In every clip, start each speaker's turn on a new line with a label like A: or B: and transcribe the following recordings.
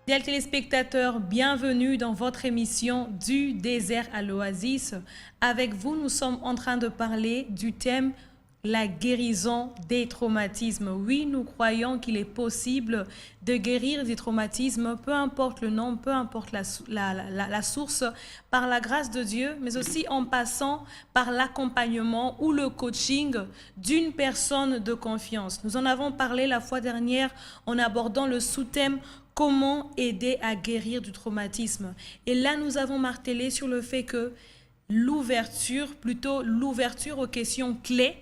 A: Fidèles téléspectateurs, bienvenue dans votre émission du désert à l'oasis. Avec vous, nous sommes en train de parler du thème la guérison des traumatismes. Oui, nous croyons qu'il est possible de guérir des traumatismes, peu importe le nom, peu importe la source, par la grâce de Dieu, mais aussi en passant par l'accompagnement ou le coaching d'une personne de confiance. Nous en avons parlé la fois dernière en abordant le sous-thème comment aider à guérir du traumatisme. Et là, nous avons martelé sur le fait que l'ouverture aux questions clés,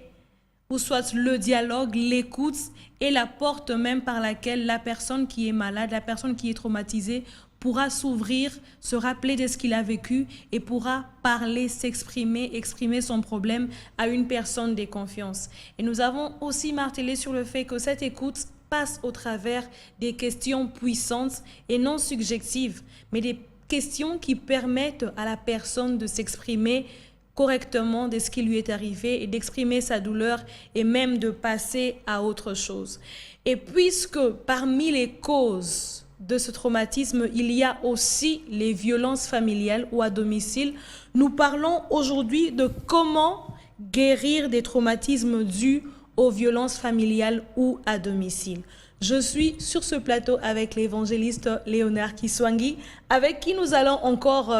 A: ou soit le dialogue, l'écoute est la porte même par laquelle la personne qui est malade, la personne qui est traumatisée pourra s'ouvrir, se rappeler de ce qu'il a vécu et pourra parler, s'exprimer, exprimer son problème à une personne de confiance. Et nous avons aussi martelé sur le fait que cette écoute passe au travers des questions puissantes et non subjectives, mais des questions qui permettent à la personne de s'exprimer correctement de ce qui lui est arrivé et d'exprimer sa douleur et même de passer à autre chose. Et puisque parmi les causes de ce traumatisme, il y a aussi les violences familiales ou à domicile, nous parlons aujourd'hui de comment guérir des traumatismes dus aux violences familiales ou à domicile. Je suis sur ce plateau avec l'évangéliste Léonard Kiswangi, avec qui nous allons encore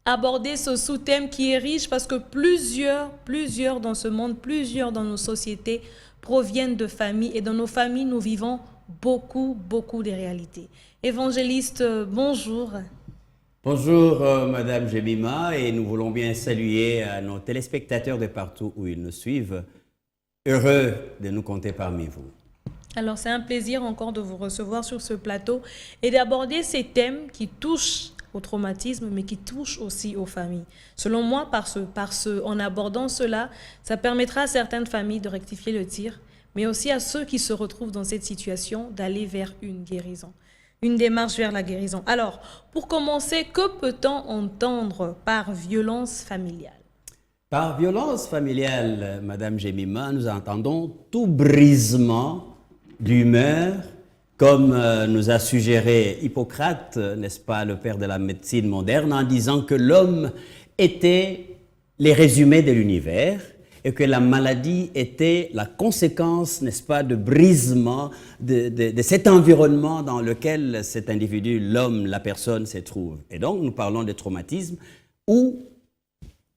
A: aborder ce sous-thème qui est riche parce que plusieurs dans ce monde, plusieurs dans nos sociétés proviennent de familles et dans nos familles, nous vivons beaucoup de réalités. Évangéliste, bonjour.
B: Bonjour Madame Jemima et nous voulons bien saluer nos téléspectateurs de partout où ils nous suivent. Heureux de nous compter parmi vous.
A: Alors c'est un plaisir encore de vous recevoir sur ce plateau et d'aborder ces thèmes qui touchent au traumatisme, mais qui touchent aussi aux familles. Selon moi, en abordant cela, ça permettra à certaines familles de rectifier le tir, mais aussi à ceux qui se retrouvent dans cette situation d'aller vers une guérison, une démarche vers la guérison. Alors, pour commencer, que peut-on entendre par violence familiale?
B: Par violence familiale, Madame Jemima, nous entendons tout brisement d'humeur, comme nous a suggéré Hippocrate, n'est-ce pas, le père de la médecine moderne, en disant que l'homme était les résumés de l'univers et que la maladie était la conséquence, n'est-ce pas, de brisement de cet environnement dans lequel cet individu, l'homme, la personne se trouve. Et donc, nous parlons de traumatisme où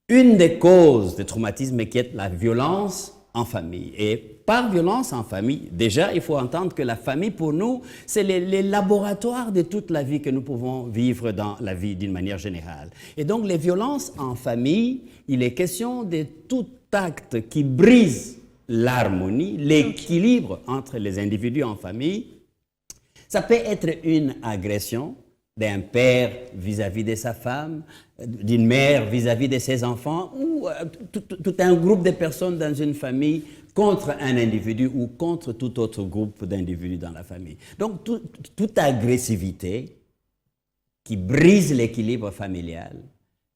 B: une des causes des traumatismes est qui est la violence en famille. Et par violence en famille, déjà, il faut entendre que la famille, pour nous, c'est les laboratoires de toute la vie que nous pouvons vivre dans la vie d'une manière générale. Et donc, les violences en famille, il est question de tout acte qui brise l'harmonie, l'équilibre entre les individus en famille. Ça peut être une agression d'un père vis-à-vis de sa femme, d'une mère vis-à-vis de ses enfants, ou tout un groupe de personnes dans une famille contre un individu ou contre tout autre groupe d'individus dans la famille. Donc, toute agressivité qui brise l'équilibre familial,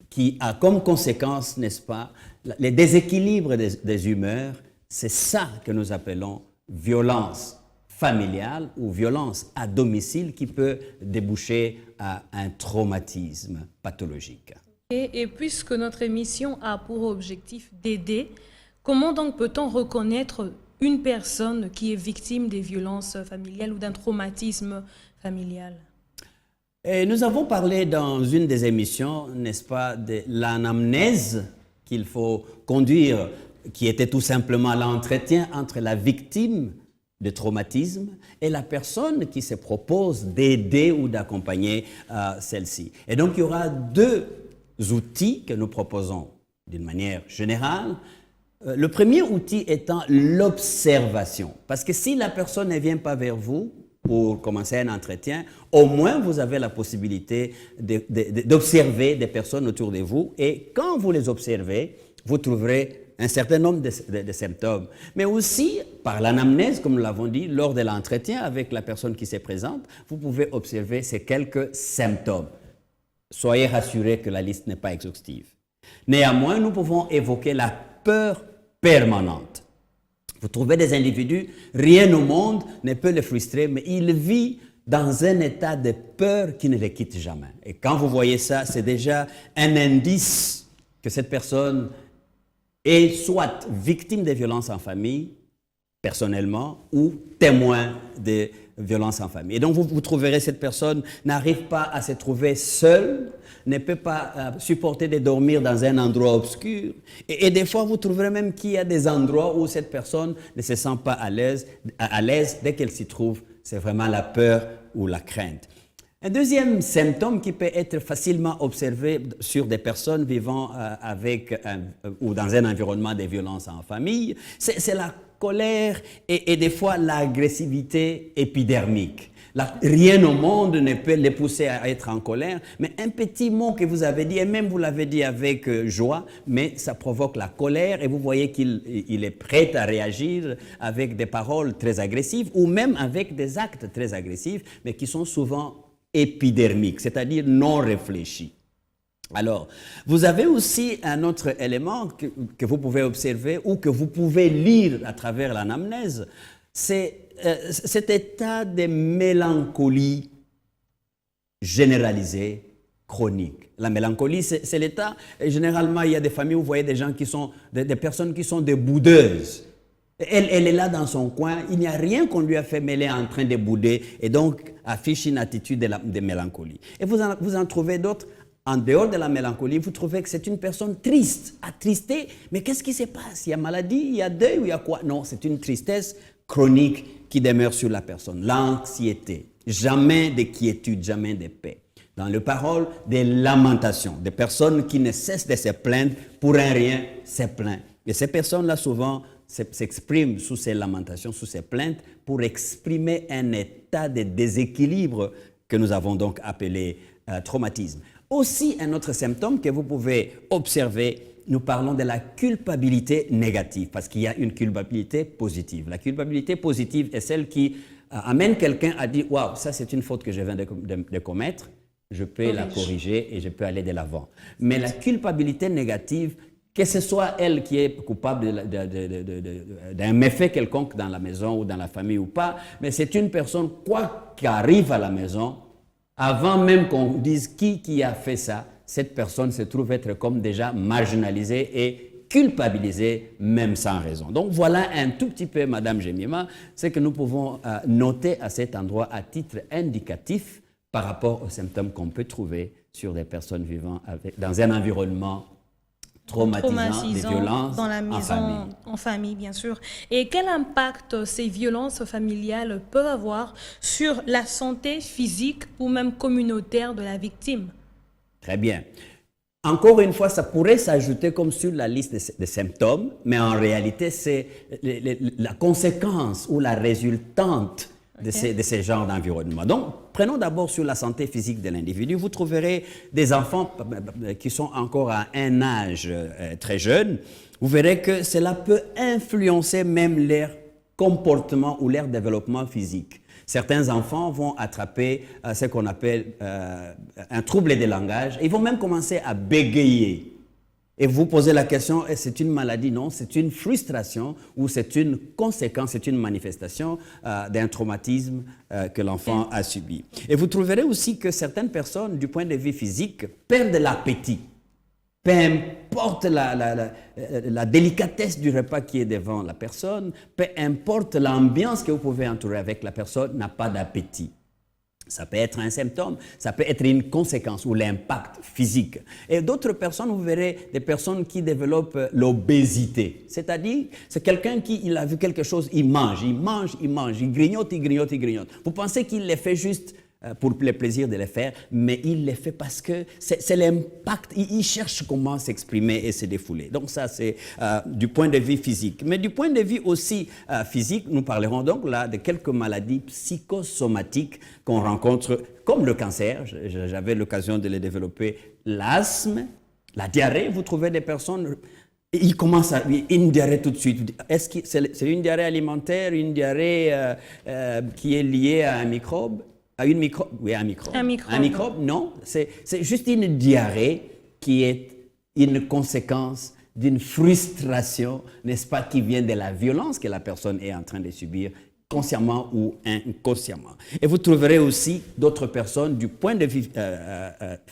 B: qui a comme conséquence, n'est-ce pas, les déséquilibres des humeurs, c'est ça que nous appelons violence familiale ou violence à domicile qui peut déboucher à un traumatisme pathologique.
A: Et puisque notre émission a pour objectif d'aider, comment donc peut-on reconnaître une personne qui est victime des violences familiales ou d'un traumatisme familial?
B: Et nous avons parlé dans une des émissions, n'est-ce pas, de l'anamnèse qu'il faut conduire, qui était tout simplement l'entretien entre la victime de traumatisme et la personne qui se propose d'aider ou d'accompagner celle-ci. Et donc, il y aura deux outils que nous proposons d'une manière générale. Le premier outil étant l'observation. Parce que si la personne ne vient pas vers vous pour commencer un entretien, au moins vous avez la possibilité d'observer des personnes autour de vous. Et quand vous les observez, vous trouverez un certain nombre de symptômes. Mais aussi, par l'anamnèse, comme nous l'avons dit, lors de l'entretien avec la personne qui se présente, vous pouvez observer ces quelques symptômes. Soyez rassurés que la liste n'est pas exhaustive. Néanmoins, nous pouvons évoquer la peur permanente. Vous trouvez des individus, rien au monde ne peut les frustrer, mais il vit dans un état de peur qui ne les quitte jamais. Et quand vous voyez ça, c'est déjà un indice que cette personne est soit victime de violences en famille, personnellement, ou témoin de violences en famille. Et donc, vous trouverez cette personne n'arrive pas à se trouver seule, ne peut pas supporter de dormir dans un endroit obscur. Et des fois, vous trouverez même qu'il y a des endroits où cette personne ne se sent pas à l'aise dès qu'elle s'y trouve. C'est vraiment la peur ou la crainte. Un deuxième symptôme qui peut être facilement observé sur des personnes vivant ou dans un environnement de violence en famille, c'est la colère et des fois l'agressivité épidermique. Rien au monde ne peut les pousser à être en colère, mais un petit mot que vous avez dit, et même vous l'avez dit avec joie, mais ça provoque la colère et vous voyez qu'il est prêt à réagir avec des paroles très agressives ou même avec des actes très agressifs, mais qui sont souvent épidermiques, c'est-à-dire non réfléchis. Alors, vous avez aussi un autre élément que vous pouvez observer ou que vous pouvez lire à travers l'anamnèse, c'est cet état de mélancolie généralisée, chronique. La mélancolie, c'est l'état, et généralement, il y a des familles où vous voyez des gens qui sont, des personnes qui sont des boudeuses. Elle est là dans son coin, il n'y a rien qu'on lui a fait, mais elle est en train de bouder, et donc affiche une attitude de mélancolie. Et vous en trouvez d'autres. En dehors de la mélancolie, vous trouvez que c'est une personne triste, attristée. Mais qu'est-ce qui se passe? Il y a maladie, il y a deuil ou il y a quoi? Non, c'est une tristesse chronique qui demeure sur la personne. L'anxiété, jamais de quiétude, jamais de paix. Dans les paroles, des lamentations, des personnes qui ne cessent de se plaindre pour un rien, se plaignent. Et ces personnes-là, souvent, s'expriment sous ces lamentations, sous ces plaintes, pour exprimer un état de déséquilibre que nous avons donc appelé traumatisme. Aussi, un autre symptôme que vous pouvez observer, nous parlons de la culpabilité négative, parce qu'il y a une culpabilité positive. La culpabilité positive est celle qui amène quelqu'un à dire « Waouh, ça c'est une faute que je viens de commettre, je peux la corriger et je peux aller de l'avant. » Mais la culpabilité négative, que ce soit elle qui est coupable d'un méfait quelconque dans la maison ou dans la famille ou pas, mais c'est une personne, quoi qu'arrive à la maison, avant même qu'on dise qui a fait ça, cette personne se trouve être comme déjà marginalisée et culpabilisée, même sans raison. Donc voilà un tout petit peu, Madame Jemima, ce que nous pouvons noter à cet endroit à titre indicatif par rapport aux symptômes qu'on peut trouver sur des personnes vivant dans un environnement traumatisant, des violences
A: dans la maison, en famille, bien sûr. Et quel impact ces violences familiales peuvent avoir sur la santé physique ou même communautaire de la victime?
B: Très bien. Encore une fois, ça pourrait s'ajouter comme sur la liste des symptômes, mais en réalité, c'est la conséquence ou la résultante de ces genres d'environnement. Donc, prenons d'abord sur la santé physique de l'individu. Vous trouverez des enfants qui sont encore à un âge très jeune. Vous verrez que cela peut influencer même leur comportement ou leur développement physique. Certains enfants vont attraper ce qu'on appelle un trouble de langage. Ils vont même commencer à bégayer. Et vous posez la question, c'est une maladie? Non, c'est une frustration ou c'est une conséquence, c'est une manifestation d'un traumatisme que l'enfant a subi. Et vous trouverez aussi que certaines personnes, du point de vue physique, perdent l'appétit. Peu importe la délicatesse du repas qui est devant la personne, peu importe l'ambiance que vous pouvez entourer avec la personne, n'a pas d'appétit. Ça peut être un symptôme, ça peut être une conséquence ou l'impact physique. Et d'autres personnes, vous verrez des personnes qui développent l'obésité. C'est-à-dire, c'est quelqu'un qui il a vu quelque chose, il mange, il grignote, il grignote, il grignote. Vous pensez qu'il le fait juste pour le plaisir de le faire, mais il le fait parce que c'est l'impact. Il cherche comment s'exprimer et se défouler. Donc ça, c'est du point de vue physique. Mais du point de vue aussi physique, nous parlerons donc là de quelques maladies psychosomatiques qu'on rencontre, comme le cancer. J'avais l'occasion de les développer. L'asthme, la diarrhée. Vous trouvez des personnes... Il commence à une diarrhée tout de suite. Est-ce que c'est une diarrhée alimentaire, une diarrhée qui est liée à un microbe? À une microbe? Oui, un microbe. Un microbe, non. C'est juste une diarrhée qui est une conséquence d'une frustration, n'est-ce pas, qui vient de la violence que la personne est en train de subir consciemment ou inconsciemment. Et vous trouverez aussi d'autres personnes du point de vue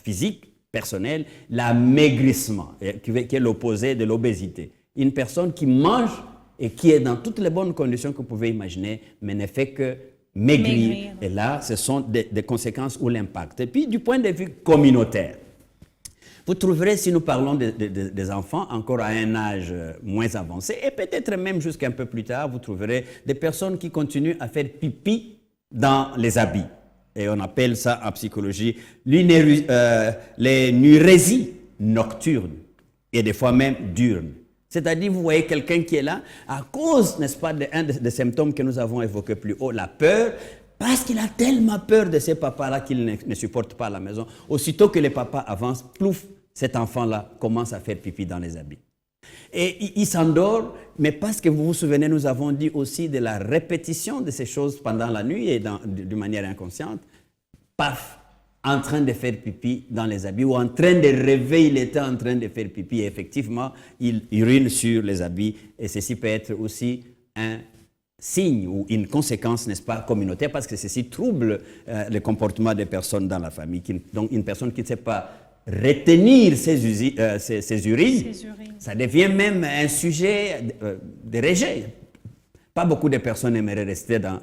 B: physique, personnel, l'amaigrissement, qui est l'opposé de l'obésité. Une personne qui mange et qui est dans toutes les bonnes conditions que vous pouvez imaginer, mais ne fait que maigrir. Et là, ce sont des conséquences ou l'impact. Et puis, du point de vue communautaire, vous trouverez, si nous parlons des enfants encore à un âge moins avancé, et peut-être même jusqu'un peu plus tard, vous trouverez des personnes qui continuent à faire pipi dans les habits. Et on appelle ça en psychologie l'énurésie nocturne et des fois même diurne. C'est-à-dire, vous voyez quelqu'un qui est là à cause, n'est-ce pas, d'un des symptômes que nous avons évoqués plus haut, la peur, parce qu'il a tellement peur de ces papas-là qu'il ne supporte pas à la maison. Aussitôt que les papas avancent, plouf, cet enfant-là commence à faire pipi dans les habits. Et il s'endort, mais parce que vous vous souvenez, nous avons dit aussi de la répétition de ces choses pendant la nuit et de manière inconsciente, paf, en train de faire pipi dans les habits ou en train de rêver, il était en train de faire pipi et effectivement, il urine sur les habits et ceci peut être aussi un signe ou une conséquence, n'est-ce pas, communautaire parce que ceci trouble le comportement des personnes dans la famille. Donc une personne qui ne sait pas retenir ses urines, ça devient même un sujet de rejet. Pas beaucoup de personnes aimeraient rester dans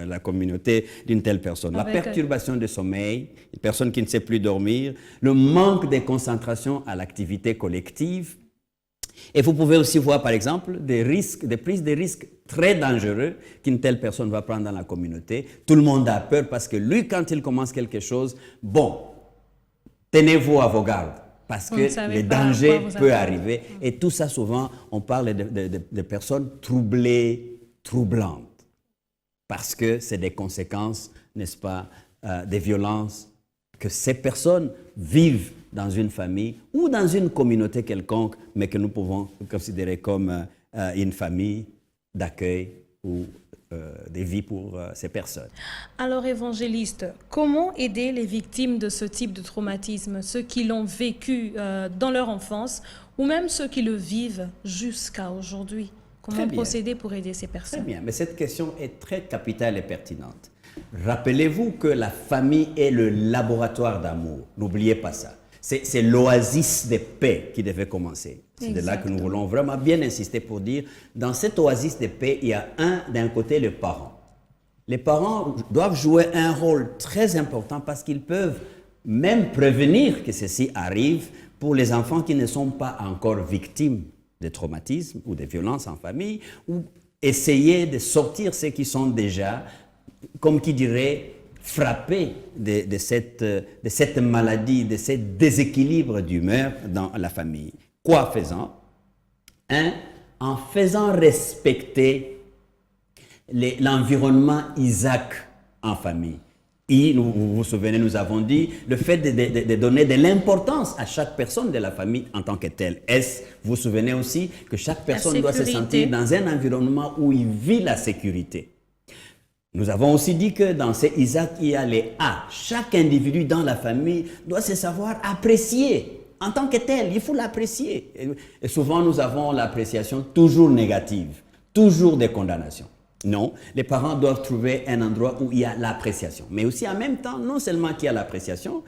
B: la communauté d'une telle personne. La perturbation de sommeil, une personne qui ne sait plus dormir, le manque de concentration à l'activité collective. Et vous pouvez aussi voir, par exemple, des prises de risques très dangereux qu'une telle personne va prendre dans la communauté. Tout le monde a peur parce que lui, quand il commence quelque chose, bon, tenez-vous à vos gardes. Parce que le danger peut arriver. Et tout ça, souvent, on parle de personnes troublées, troublantes. Parce que c'est des conséquences, n'est-ce pas, des violences que ces personnes vivent dans une famille ou dans une communauté quelconque, mais que nous pouvons considérer comme une famille d'accueil ou des vies pour ces personnes.
A: Alors, évangéliste, comment aider les victimes de ce type de traumatisme, ceux qui l'ont vécu dans leur enfance ou même ceux qui le vivent jusqu'à aujourd'hui? Comment procéder pour aider ces personnes?
B: Très bien, mais cette question est très capitale et pertinente. Rappelez-vous que la famille est le laboratoire d'amour. N'oubliez pas ça. C'est l'oasis de paix qui devait commencer. C'est de là que nous voulons vraiment bien insister pour dire, dans cette oasis de paix, il y a d'un côté les parents. Les parents doivent jouer un rôle très important parce qu'ils peuvent même prévenir que ceci arrive pour les enfants qui ne sont pas encore victimes de traumatismes ou de violences en famille, ou essayer de sortir ceux qui sont déjà, comme qui dirait, frappés de cette maladie, de ce déséquilibre d'humeur dans la famille. Quoi faisant? En faisant respecter l'environnement Isaac en famille. Et vous vous souvenez, nous avons dit le fait de donner de l'importance à chaque personne de la famille en tant que telle. Vous vous souvenez aussi que chaque personne doit se sentir dans un environnement où il vit la sécurité. Nous avons aussi dit que dans ces Isaac, il y a les A. Chaque individu dans la famille doit se savoir apprécier en tant que tel. Il faut l'apprécier. Et souvent, nous avons l'appréciation toujours négative, toujours des condamnations. Non, les parents doivent trouver un endroit où il y a l'appréciation. Mais aussi en même temps, non seulement qu'il y a l'appréciation,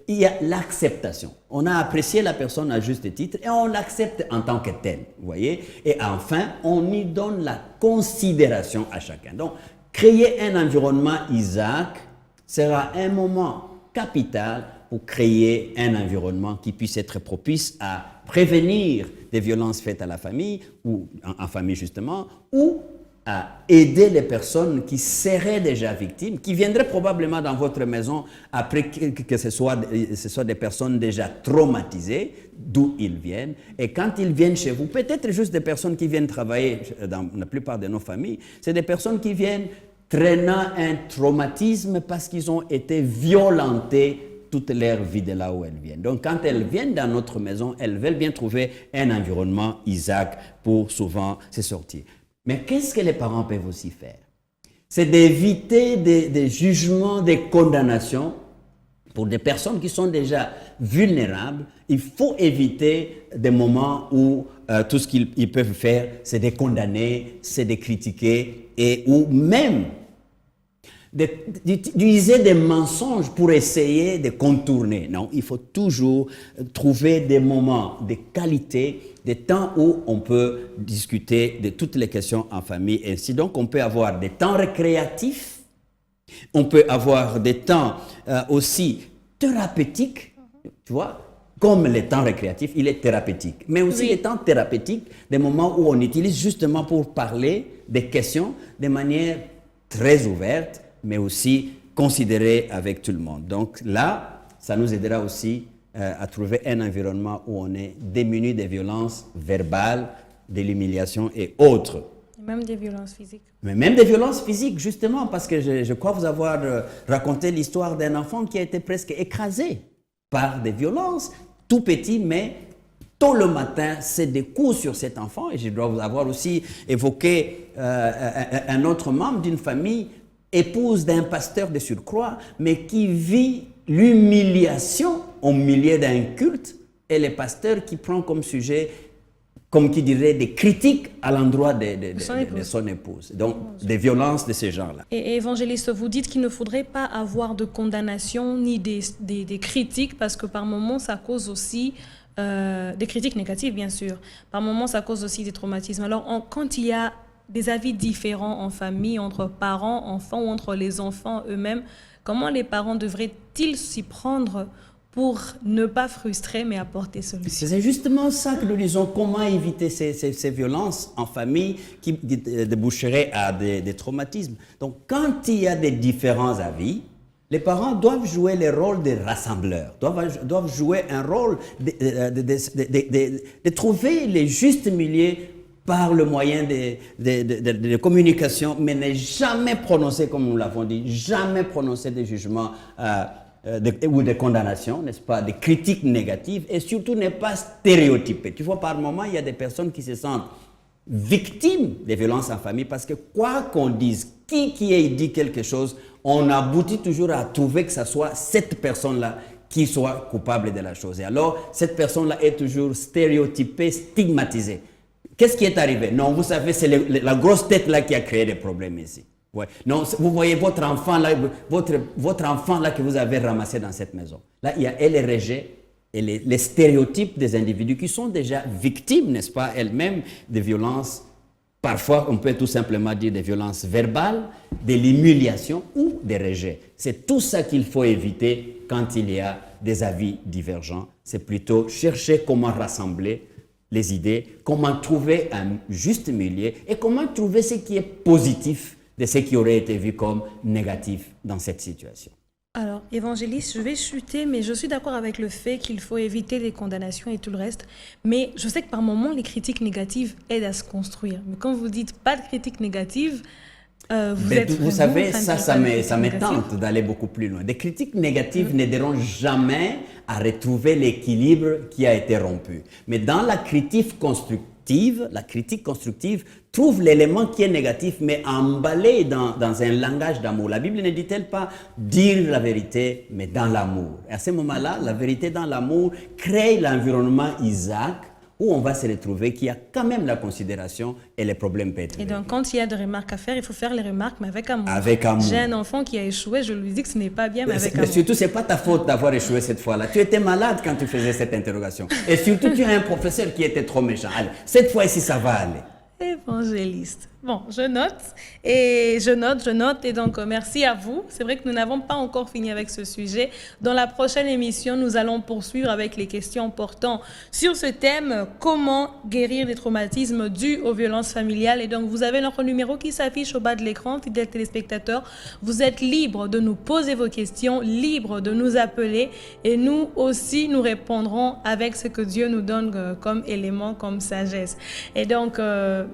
B: il y a l'acceptation. On a apprécié la personne à juste titre et on l'accepte en tant que tel. Vous voyez? Et enfin, on y donne la considération à chacun. Donc, créer un environnement Isaac sera un moment capital pour créer un environnement qui puisse être propice à prévenir des violences faites à la famille, ou en famille justement, ou à aider les personnes qui seraient déjà victimes, qui viendraient probablement dans votre maison après que ce soit des personnes déjà traumatisées, d'où ils viennent. Et quand ils viennent chez vous, peut-être juste des personnes qui viennent travailler dans la plupart de nos familles, c'est des personnes qui viennent traînant un traumatisme parce qu'ils ont été violentés toute leur vie de là où elles viennent. Donc, quand elles viennent dans notre maison, elles veulent bien trouver un environnement Isaac pour souvent se sortir. Mais qu'est-ce que les parents peuvent aussi faire? C'est d'éviter des jugements, des condamnations Pour des personnes qui sont déjà vulnérables, il faut éviter des moments où tout ce qu'ils peuvent faire, c'est de condamner, c'est de critiquer ou même d'utiliser des mensonges pour essayer de contourner. Non, il faut toujours trouver des moments de qualité, des temps où on peut discuter de toutes les questions en famille. Ainsi donc, on peut avoir des temps récréatifs, on peut avoir des temps aussi thérapeutiques, tu vois, comme les temps récréatifs, il est thérapeutique. Mais aussi les temps thérapeutiques, des moments où on utilise justement pour parler des questions de manière très ouverte, mais aussi considérée avec tout le monde. Donc là, ça nous aidera aussi à trouver un environnement où on est démuni des violences verbales, de l'humiliation et autres.
A: Même des violences physiques.
B: Mais même des violences physiques, justement, parce que je crois vous avoir raconté l'histoire d'un enfant qui a été presque écrasé par des violences, tout petit, mais tôt le matin, c'est des coups sur cet enfant. Et je dois vous avoir aussi évoqué un autre membre d'une famille, épouse d'un pasteur de surcroît, mais qui vit l'humiliation au milieu d'un culte, et le pasteur qui prend comme sujet, comme qui dirait, des critiques à l'endroit de son épouse. Donc, des violences de ces gens-là.
A: Et évangéliste, vous dites qu'il ne faudrait pas avoir de condamnation ni des critiques, parce que par moments, ça cause aussi des critiques négatives, bien sûr. Par moments, ça cause aussi des traumatismes. Alors, quand il y a des avis différents en famille, entre parents, enfants ou entre les enfants eux-mêmes, comment les parents devraient-ils s'y prendre pour ne pas frustrer, mais apporter solution?
B: C'est justement ça que nous disons, comment éviter ces violences en famille qui déboucheraient à des traumatismes. Donc, quand il y a des différents avis, les parents doivent jouer le rôle de rassembleurs, doivent jouer un rôle de trouver les justes milieux par le moyen de communication, mais ne jamais prononcer, comme nous l'avons dit, jamais prononcer des jugements ou des condamnations, n'est-ce pas, des critiques négatives, et surtout ne pas stéréotyper. Tu vois, par moment, il y a des personnes qui se sentent victimes des violences en famille parce que quoi qu'on dise, qui ait dit quelque chose, on aboutit toujours à trouver que ce soit cette personne-là qui soit coupable de la chose. Et alors, cette personne-là est toujours stéréotypée, stigmatisée. Qu'est-ce qui est arrivé? Non, vous savez, c'est la grosse tête là qui a créé des problèmes ici. Ouais. Non, vous voyez votre enfant là, votre enfant là que vous avez ramassé dans cette maison. Là, il y a les rejets et les stéréotypes des individus qui sont déjà victimes, n'est-ce pas, elles-mêmes, de violences. Parfois, on peut tout simplement dire des violences verbales, de l'humiliation ou des rejets. C'est tout ça qu'il faut éviter quand il y a des avis divergents. C'est plutôt chercher comment rassembler les idées, comment trouver un juste milieu et comment trouver ce qui est positif de ce qui aurait été vu comme négatif dans cette situation.
A: Alors, évangéliste, je vais chuter, mais je suis d'accord avec le fait qu'il faut éviter les condamnations et tout le reste. Mais je sais que par moments, les critiques négatives aident à se construire. Mais quand vous dites pas de critiques négatives,
B: vous savez, ça me tente d'aller beaucoup plus loin. Des critiques négatives n'aideront jamais à retrouver l'équilibre qui a été rompu. Mais dans la critique constructive trouve l'élément qui est négatif, mais emballé dans un langage d'amour. La Bible ne dit-elle pas dire la vérité, mais dans l'amour. Et à ce moment-là, la vérité dans l'amour crée l'environnement Isaac, où on va se retrouver qu'il y a quand même la considération et les problèmes peuvent être réglés.
A: Et donc, quand il y a des remarques à faire, il faut faire les remarques, mais avec amour.
B: Avec amour.
A: J'ai un enfant qui a échoué, je lui dis que ce n'est pas bien, mais avec amour.
B: Mais surtout, ce n'est pas ta faute d'avoir échoué cette fois-là. Tu étais malade quand tu faisais cette interrogation. Et surtout, tu as un professeur qui était trop méchant. Allez, cette fois-ci, ça va aller.
A: Évangéliste. Bon, je note. Et donc, merci à vous. C'est vrai que nous n'avons pas encore fini avec ce sujet. Dans la prochaine émission, nous allons poursuivre avec les questions portant sur ce thème, comment guérir les traumatismes dus aux violences familiales. Et donc, vous avez notre numéro qui s'affiche au bas de l'écran, fidèles téléspectateurs. Vous êtes libres de nous poser vos questions, libres de nous appeler. Et nous aussi, nous répondrons avec ce que Dieu nous donne comme élément, comme sagesse. Et donc,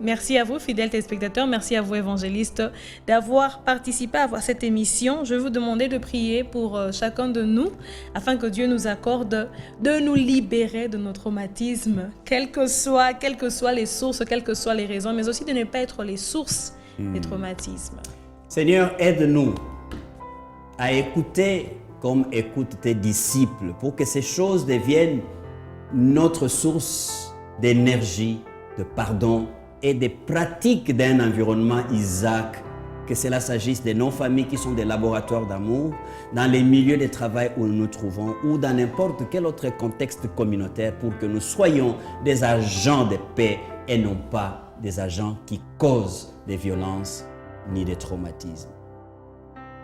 A: merci à vous, fidèles téléspectateurs. Merci à vous, évangélistes, d'avoir participé à cette émission. Je vais vous demander de prier pour chacun de nous, afin que Dieu nous accorde de nous libérer de nos traumatismes, quelles que soient les sources, quelles que soient les raisons, mais aussi de ne pas être les sources des traumatismes.
B: Seigneur, aide-nous à écouter comme écoute tes disciples, pour que ces choses deviennent notre source d'énergie, de pardon et des pratiques d'un environnement Isaac, que cela s'agisse de nos familles qui sont des laboratoires d'amour, dans les milieux de travail où nous nous trouvons ou dans n'importe quel autre contexte communautaire, pour que nous soyons des agents de paix et non pas des agents qui causent des violences ni des traumatismes.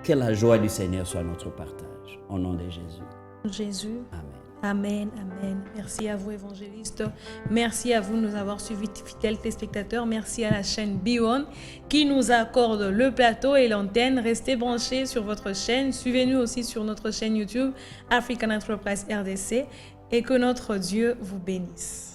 B: Que la joie du Seigneur soit notre partage. Au nom de Jésus.
A: Jésus.
B: Amen.
A: Amen, amen. Merci à vous, évangélistes. Merci à vous de nous avoir suivis, fidèles téléspectateurs. Merci à la chaîne Be-One qui nous accorde le plateau et l'antenne. Restez branchés sur votre chaîne. Suivez-nous aussi sur notre chaîne YouTube African Enterprise RDC et que notre Dieu vous bénisse.